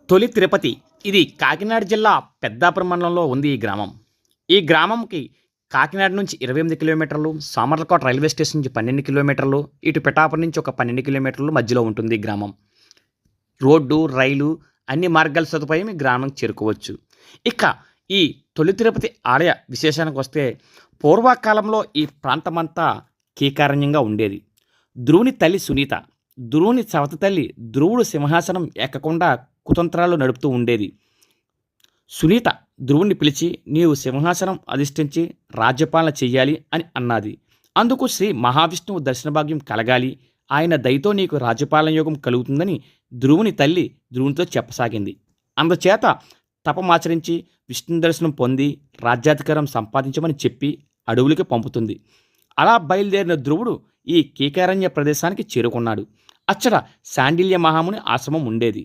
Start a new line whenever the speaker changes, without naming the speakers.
తొలి తిరుపతి ఇది కాకినాడ జిల్లా పెద్దాపురం మండలంలో ఉంది ఈ గ్రామం. ఈ గ్రామంకి కాకినాడ నుంచి 28 కిలోమీటర్లు, సామర్లకోట రైల్వే స్టేషన్ నుంచి 12 కిలోమీటర్లు, ఇటు పిఠాపురం నుంచి ఒక 12 కిలోమీటర్లు మధ్యలో ఉంటుంది ఈ గ్రామం. రోడ్డు, రైలు అన్ని మార్గాల సదుపాయం ఈ గ్రామం చేరుకోవచ్చు. ఇక ఈ తొలి తిరుపతి ఆలయ విశేషానికొస్తే పూర్వకాలంలో ఈ ప్రాంతమంతా కీకారణ్యంగా ఉండేది. ధ్రువుని తల్లి సునీత, ధ్రువుని సవతి తల్లి ధ్రువుడు సింహాసనం ఎక్కకుండా కుతంత్రాలు నడుపుతూ ఉండేది. సునీత ధ్రువుణ్ణి పిలిచి నీవు సింహాసనం అధిష్ఠించి రాజ్యపాలన చెయ్యాలి అని అన్నది. అందుకు శ్రీ మహావిష్ణువు దర్శన భాగ్యం కలగాలి, ఆయన దయతో నీకు రాజ్యపాలన యోగం కలుగుతుందని ధ్రువుని తల్లి ధ్రువునితో చెప్పసాగింది. అందుచేత తపమాచరించి విష్ణు దర్శనం పొంది రాజ్యాధికారం సంపాదించమని చెప్పి అడవులకి పంపుతుంది. అలా బయలుదేరిన ధ్రువుడు ఈ కీకారణ్య ప్రదేశానికి చేరుకున్నాడు. అచ్చట శాండిల్య మహాముని ఆశ్రమం ఉండేది.